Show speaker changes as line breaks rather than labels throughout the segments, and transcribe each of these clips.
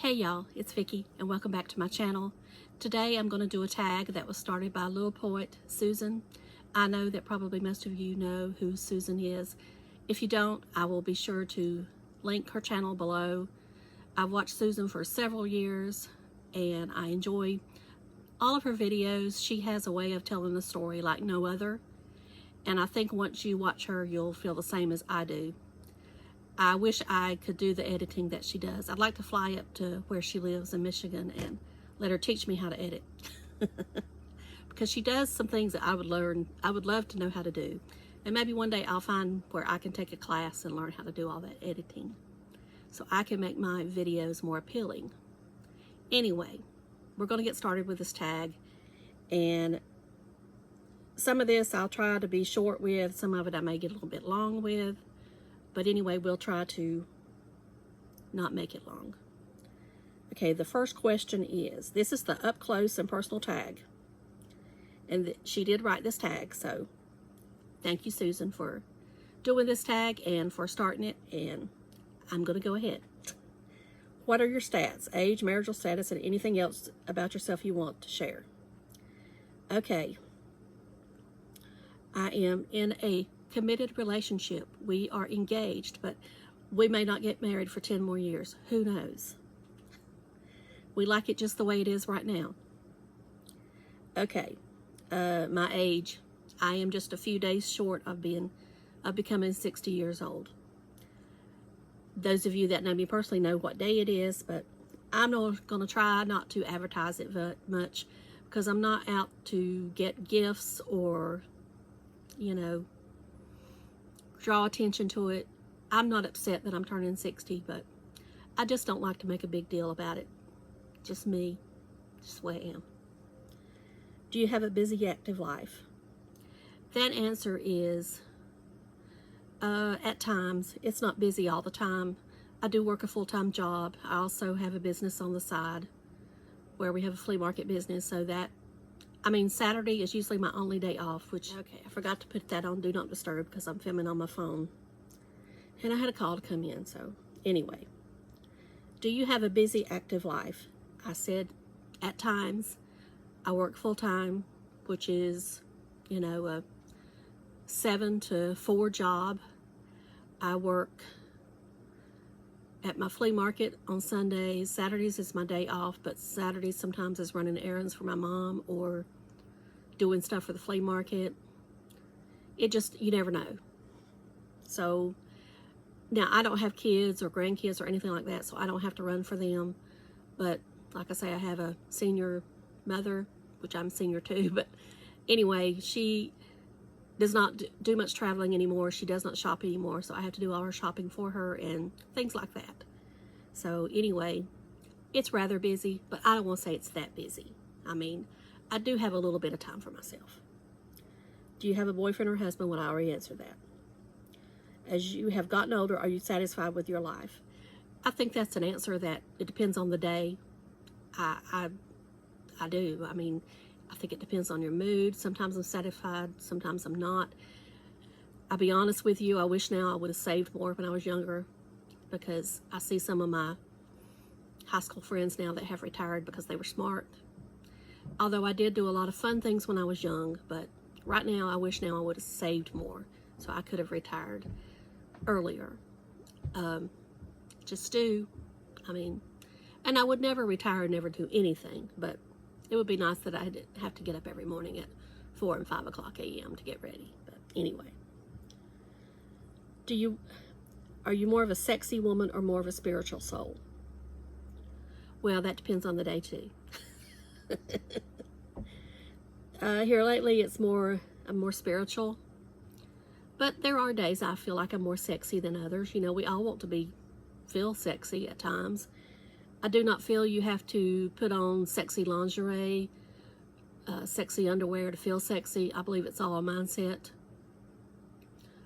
Hey y'all, it's Vicky and welcome back to my channel. Today I'm going to do a tag that was started by Lil Poet Susan. I know that probably most of you know who Susan is. If you don't, I will be sure to link her channel below. I've watched Susan for several years and I enjoy all of her videos. She has a way of telling the story like no other, and I think once you watch her you'll feel the same as I do. I wish I could do the editing that she does. I'd like to fly up to where she lives in Michigan and let her teach me how to edit. Because she does some things that I would love to know how to do. And maybe one day I'll find where I can take a class and learn how to do all that editing, so I can make my videos more appealing. Anyway, we're going to get started with this tag. And some of this I'll try to be short with. Some of it I may get a little bit long with. But anyway, we'll try to not make it long. Okay, the first question is, this is the up close and personal tag. And she did write this tag, so thank you, Susan, for doing this tag and for starting it. And I'm going to go ahead. What are your stats? Age, marital status, and anything else about yourself you want to share. Okay. I am in a committed relationship. We are engaged, but we may not get married for 10 more years. Who knows? We like it just the way it is right now. Okay, my age. I am just a few days short of becoming 60 years old. Those of you that know me personally know what day it is, but I'm not going to try not to advertise it much, because I'm not out to get gifts or, you know, draw attention to it. I'm not upset that I'm turning 60, but I just don't like to make a big deal about it. Just me, just the way I am. Do you have a busy, active life? That answer is, at times. It's not busy all the time. I do work a full-time job. I also have a business on the side where we have a flea market business, so that, I mean, Saturday is usually my only day off, which, okay, I forgot to put that on Do Not Disturb because I'm filming on my phone. And I had a call to come in, so anyway. Do you have a busy, active life? I said at times. I work full-time, which is, you know, a 7 to 4 job. I work at my flea market on Sundays. Saturdays is my day off, but Saturdays sometimes is running errands for my mom or doing stuff for the flea market. It just, you never know. So now I don't have kids or grandkids or anything like that, so I don't have to run for them. But like I say, I have a senior mother, which I'm senior too, but anyway, she does not do much traveling anymore. She does not shop anymore, so I have to do all her shopping for her and things like that. So anyway, it's rather busy, but I don't want to say it's that busy. I mean, I do have a little bit of time for myself. Do you have a boyfriend or husband? Well, I already answered that. As you have gotten older, are you satisfied with your life? I think that's an answer that it depends on the day. I do. I mean, I think it depends on your mood. Sometimes I'm satisfied, sometimes I'm not. I'll be honest with you, I wish now I would have saved more when I was younger, because I see some of my high school friends now that have retired because they were smart. Although I did do a lot of fun things when I was young, but right now I wish now I would have saved more so I could have retired earlier. Just do. I mean, and I would never retire and never do anything, but it would be nice that I didn't have to get up every morning at 4 and 5 o'clock a.m. to get ready. But anyway, are you more of a sexy woman or more of a spiritual soul? Well, that depends on the day too. Here lately, I'm more spiritual, but there are days I feel like I'm more sexy than others. You know, we all want to feel sexy at times. I do not feel you have to put on sexy lingerie, sexy underwear to feel sexy. I believe it's all a mindset.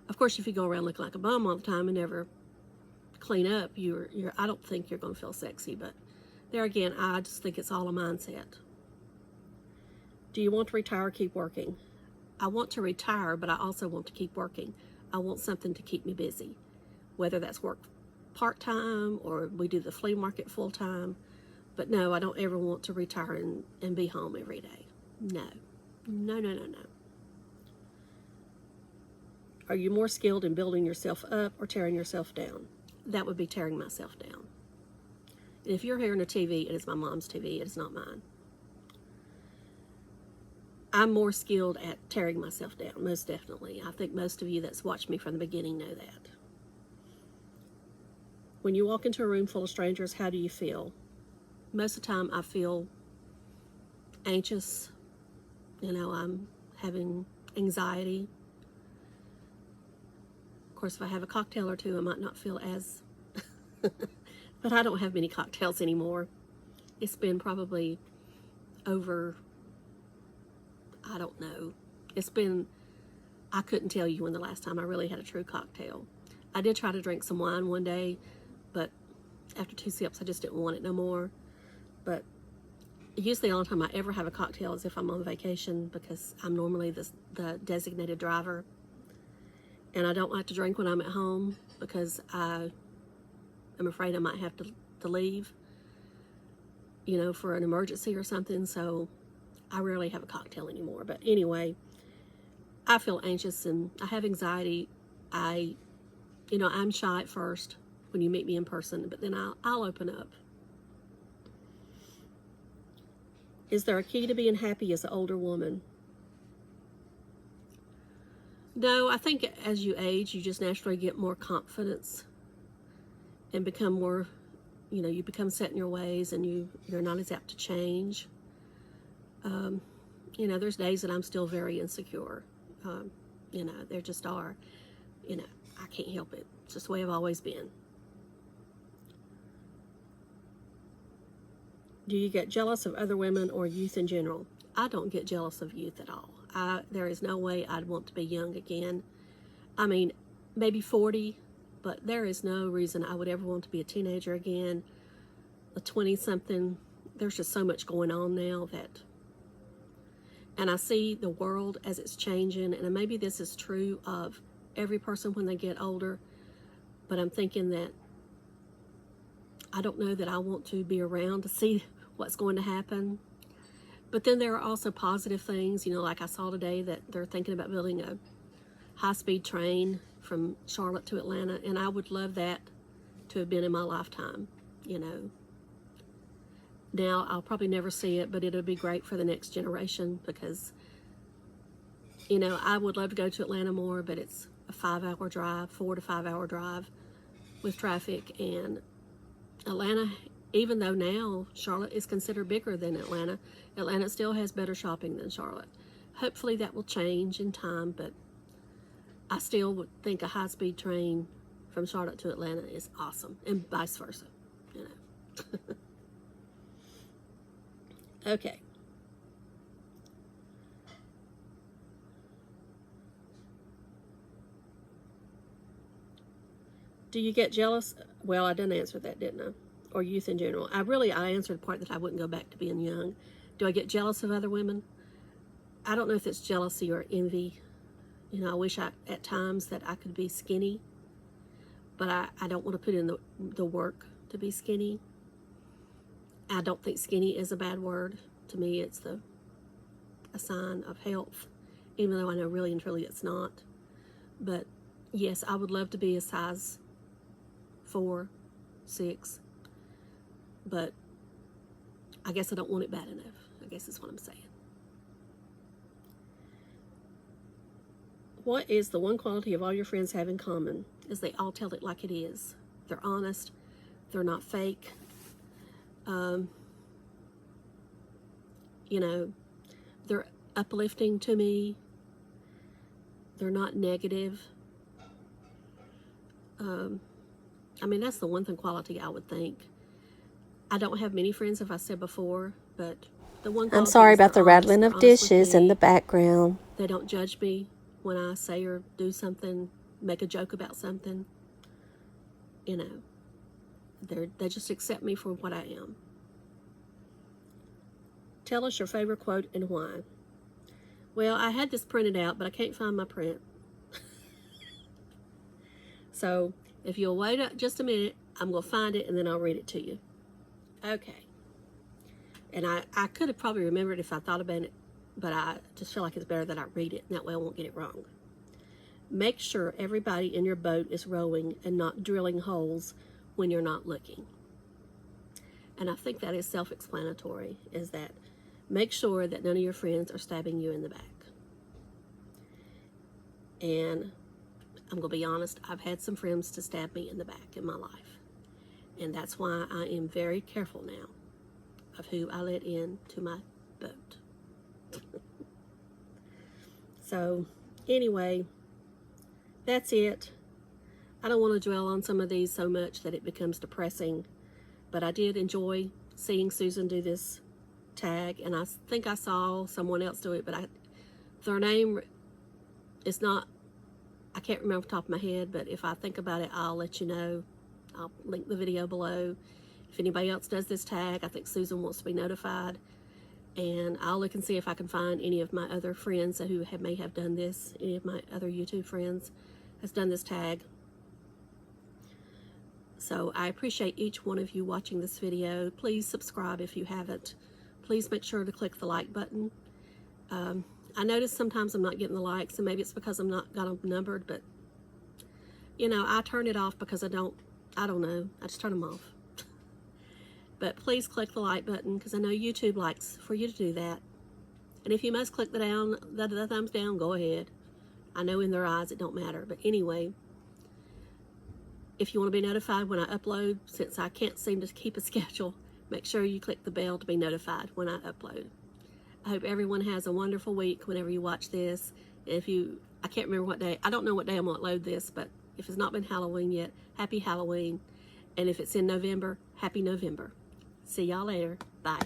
Of course, if you go around looking like a bum all the time and never clean up, I don't think you're going to feel sexy. But there again, I just think it's all a mindset. Do you want to retire or keep working? I want to retire, but I also want to keep working. I want something to keep me busy, whether that's work part-time, or we do the flea market full-time. But no, I don't ever want to retire and be home every day. No. No, no, no, no. Are you more skilled in building yourself up or tearing yourself down? That would be tearing myself down. And if you're hearing a TV, it is my mom's TV. It is not mine. I'm more skilled at tearing myself down, most definitely. I think most of you that's watched me from the beginning know that. When you walk into a room full of strangers, how do you feel? Most of the time, I feel anxious. You know, I'm having anxiety. Of course, if I have a cocktail or two, I might not feel as... But I don't have many cocktails anymore. It's been probably over... I don't know. It's been... I couldn't tell you when the last time I really had a true cocktail. I did try to drink some wine one day, but after 2 sips, I just didn't want it no more. But usually the only time I ever have a cocktail is if I'm on vacation, because I'm normally the designated driver. And I don't like to drink when I'm at home because I'm afraid I might have to leave, you know, for an emergency or something. So I rarely have a cocktail anymore. But anyway, I feel anxious and I have anxiety. You know, I'm shy at first when you meet me in person, but then I'll open up. Is there a key to being happy as an older woman? No, I think as you age, you just naturally get more confidence and become more, you know, you become set in your ways and you're not as apt to change. You know, there's days that I'm still very insecure. You know, there just are. You know, I can't help it. It's just the way I've always been. Do you get jealous of other women or youth in general? I don't get jealous of youth at all. There is no way I'd want to be young again. I mean, maybe 40, but there is no reason I would ever want to be a teenager again, a 20-something. There's just so much going on now that, and I see the world as it's changing, and maybe this is true of every person when they get older, but I'm thinking that I don't know that I want to be around to see what's going to happen. But then there are also positive things, you know, like I saw today that they're thinking about building a high-speed train from Charlotte to Atlanta, and I would love that to have been in my lifetime, you know. Now, I'll probably never see it, but it'll be great for the next generation because, you know, I would love to go to Atlanta more, but it's a 5-hour drive, 4 to 5 hour drive with traffic. And Atlanta, even though now Charlotte is considered bigger than Atlanta, Atlanta still has better shopping than Charlotte. Hopefully that will change in time, but I still would think a high-speed train from Charlotte to Atlanta is awesome, and vice versa, you know. Okay. Do you get jealous? Well, I didn't answer that, didn't I? Or youth in general. I answered the part that I wouldn't go back to being young. Do I get jealous of other women? I don't know if it's jealousy or envy. You know, I wish at times that I could be skinny, but I don't want to put in the work to be skinny. I don't think skinny is a bad word. To me, it's a sign of health, even though I know really and truly it's not. But yes, I would love to be a size 4, 6, but I guess I don't want it bad enough. I guess that's what I'm saying. What is the one quality of all your friends have in common? Is they all tell it like it is. They're honest. They're not fake. You know, they're uplifting to me. They're not negative. I mean, that's the one thing quality I would think. I don't have many friends, as I said before, but the one quality
I'm sorry
is
about the
they're
rattling of
honest with
dishes in
me.
the background.
They don't judge me when I say or do something, make a joke about something. You know, they just accept me for what I am. Tell us your favorite quote and why. Well, I had this printed out, but I can't find my print. So if you'll wait just a minute, I'm going to find it and then I'll read it to you. Okay. And I could have probably remembered if I thought about it, but I just feel like it's better that I read it, and that way I won't get it wrong. Make sure everybody in your boat is rowing and not drilling holes when you're not looking. And I think that is self-explanatory, is that make sure that none of your friends are stabbing you in the back. And I'm going to be honest, I've had some friends to stab me in the back in my life. And that's why I am very careful now of who I let in to my boat. So, anyway, that's it. I don't want to dwell on some of these so much that it becomes depressing, but I did enjoy seeing Susan do this tag, and I think I saw someone else do it, but their name is not, I can't remember off the top of my head, but if I think about it, I'll let you know. I'll link the video below. If anybody else does this tag, I think Susan wants to be notified, and I'll look and see if I can find any of my other friends who may have done this. Any of my other YouTube friends has done this tag. So I appreciate each one of you watching this video. Please subscribe if you haven't. Please make sure to click the like button. I notice sometimes I'm not getting the likes, and maybe it's because I'm not got them numbered, but you know, I turn it off because I don't know. I just turn them off. But please click the like button, because I know YouTube likes for you to do that. And if you must click the thumbs down, go ahead. I know in their eyes it don't matter. But anyway, if you want to be notified when I upload, since I can't seem to keep a schedule, make sure you click the bell to be notified when I upload. I hope everyone has a wonderful week whenever you watch this. And if I can't remember what day, I don't know what day I'm going to upload this, but if it's not been Halloween yet, happy Halloween. And if it's in November, happy November. See y'all later. Bye.